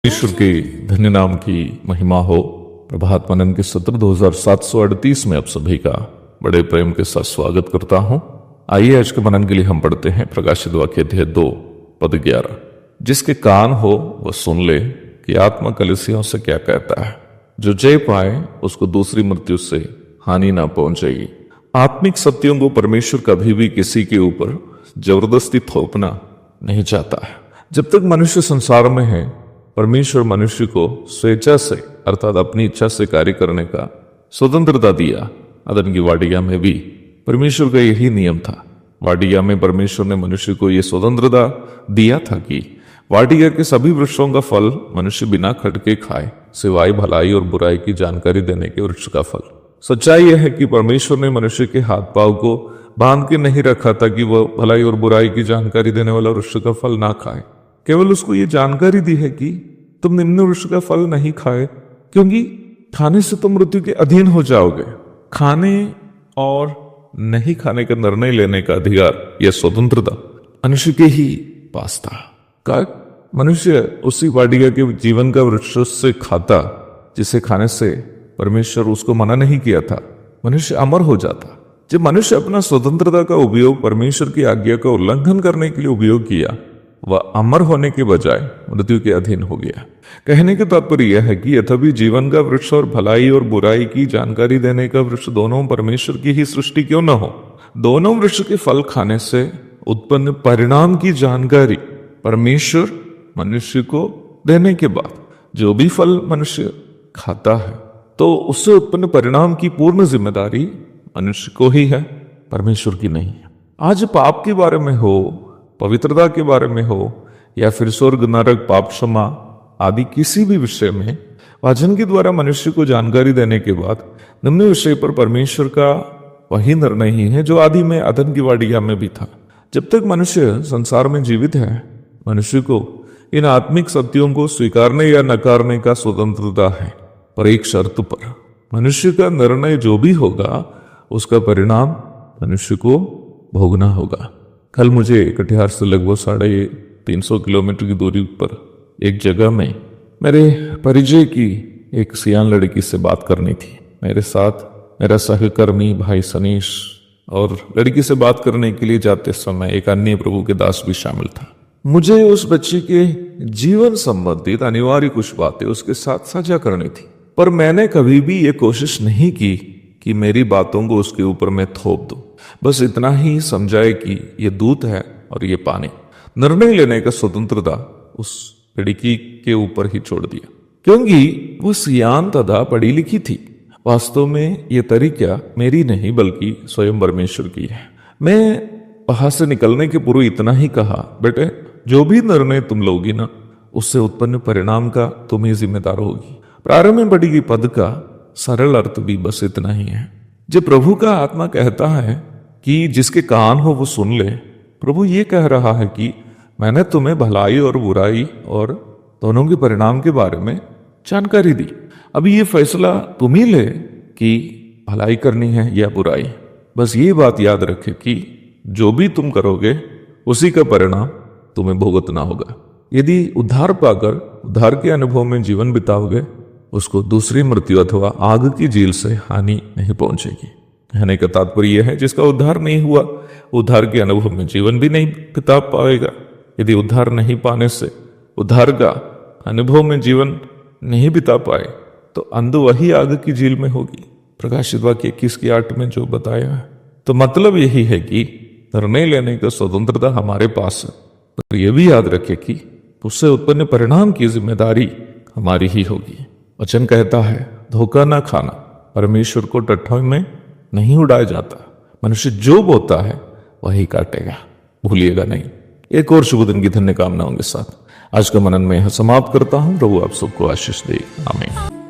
ईश्वर के धन्य नाम की महिमा हो। प्रभात मनन के सत्र 2738 में आप सभी का बड़े प्रेम के साथ स्वागत करता हूं। आइए आज के मनन के लिए हम पढ़ते हैं प्रकाशित वाक्य अध्याय 2 पद 11। जिसके कान हो वह सुन ले कि आत्मा कलीसियाओं से क्या कहता है। जो जय पाए उसको दूसरी मृत्यु से हानि ना पहुंचेगी। आत्मिक सत्यों को परमेश्वर कभी भी किसी के ऊपर जबरदस्ती थोपना नहीं चाहता है। जब तक मनुष्य संसार में है, परमेश्वर मनुष्य को स्वेच्छा से अर्थात अपनी इच्छा से कार्य करने का स्वतंत्रता दिया। अदन की वाटिका में भी परमेश्वर का यही नियम था। वाटिका में परमेश्वर ने मनुष्य को यह स्वतंत्रता दिया था कि वाटिका के सभी वृक्षों का फल मनुष्य बिना खटके खाए, सिवाय भलाई और बुराई की जानकारी देने के वृक्ष का फल। सच्चाई यह है कि परमेश्वर ने मनुष्य के हाथ पांव को बांध के नहीं रखा था कि वह भलाई और बुराई की जानकारी देने वाला वृक्ष का फल ना खाए। केवल उसको ये जानकारी दी है कि तुम निम्न वृक्ष का फल नहीं खाए, क्योंकि खाने से तुम मृत्यु के अधीन हो जाओगे। खाने और नहीं खाने का निर्णय लेने का अधिकार, यह स्वतंत्रता मनुष्य के ही पास था। का मनुष्य उसी वाटिका के जीवन का वृक्ष से खाता जिसे खाने से परमेश्वर उसको मना नहीं किया था। मनुष्य अमर हो जाता। जब मनुष्य अपना स्वतंत्रता का उपयोग परमेश्वर की आज्ञा का उल्लंघन करने के लिए उपयोग किया, वह अमर होने के बजाय मृत्यु के अधीन हो गया। कहने का तात्पर्य यह है कि यद्यपि जीवन का वृक्ष और भलाई और बुराई की जानकारी देने का वृक्ष दोनों परमेश्वर की ही सृष्टि क्यों न हो, दोनों वृक्ष के फल खाने से उत्पन्न परिणाम की जानकारी परमेश्वर मनुष्य को देने के बाद जो भी फल मनुष्य खाता है, तो उससे उत्पन्न परिणाम की पूर्ण जिम्मेदारी मनुष्य को ही है, परमेश्वर की नहीं है। आज पाप के बारे में हो, पवित्रता के बारे में हो, या फिर स्वर्ग नरक पाप क्षमा आदि किसी भी विषय में वचन के द्वारा मनुष्य को जानकारी देने के बाद निम्न विषय पर परमेश्वर का वही निर्णय ही है जो आदि में अदन की वाटिका में भी था। जब तक मनुष्य संसार में जीवित है, मनुष्य को इन आत्मिक सत्यों को स्वीकारने या नकारने का स्वतंत्रता है, पर एक शर्त पर। मनुष्य का निर्णय जो भी होगा उसका परिणाम मनुष्य को भोगना होगा। कल मुझे कटिहार से लगभग 350 किलोमीटर की दूरी पर एक जगह में मेरे परिचय की एक सियान लड़की से बात करनी थी। मेरे साथ मेरा सहकर्मी भाई सनीश और लड़की से बात करने के लिए जाते समय एक अन्य प्रभु के दास भी शामिल था। मुझे उस बच्चे के जीवन संबंधित अनिवार्य कुछ बातें उसके साथ साझा करनी थी, पर मैंने कभी भी ये कोशिश नहीं की कि मेरी बातों को उसके ऊपर मैं थोप दूं। बस इतना ही समझाए कि ये दूध है और ये पानी। निर्णय लेने का स्वतंत्रता उस लड़की के ऊपर ही छोड़ दिया, क्योंकि वो सियान तथा पढ़ी लिखी थी। वास्तव में ये तरीका मेरी नहीं बल्कि स्वयं परमेश्वर की है। मैं वहां से निकलने के पूर्व इतना ही कहा, बेटे जो भी निर्णय तुम लोगी ना, उससे उत्पन्न परिणाम का तुम ही जिम्मेदार होगी। प्रारंभ में पढ़ी गई पद का सरल अर्थ भी बस इतना ही है। जब प्रभु का आत्मा कहता है कि जिसके कान हो वो सुन ले, प्रभु ये कह रहा है कि मैंने तुम्हें भलाई और बुराई और दोनों के परिणाम के बारे में जानकारी दी। अभी ये फैसला तुम ही ले कि भलाई करनी है या बुराई। बस ये बात याद रखे कि जो भी तुम करोगे उसी का परिणाम तुम्हें भुगतना होगा। यदि उद्धार पाकर उद्धार के अनुभव में जीवन बिताओगे, उसको दूसरी मृत्यु अथवा आग की झील से हानि नहीं पहुंचेगी। कहने का तात्पर्य यह है, जिसका उद्धार नहीं हुआ उद्धार के अनुभव में जीवन भी नहीं बिता पाएगा। यदि उद्धार नहीं पाने से उद्धार का अनुभव में जीवन नहीं बिता पाए, तो अंध वही आग की झील में होगी। प्रकाशित वाक्य 21:8 में जो बताया है, तो मतलब यही है कि निर्णय लेने का स्वतंत्रता हमारे पास है, पर यह भी याद रखे कि उससे उत्पन्न परिणाम की जिम्मेदारी हमारी ही होगी। वचन कहता है, धोखा ना खाना। परमेश्वर को टट्ठों में नहीं उड़ाया जाता। मनुष्य जो बोता है वही काटेगा, भूलिएगा नहीं। एक और शुभ दिन की धन्य कामनाओं के साथ आज का मनन में समाप्त करता हूं। प्रभु आप सबको आशीष दे। आमीन।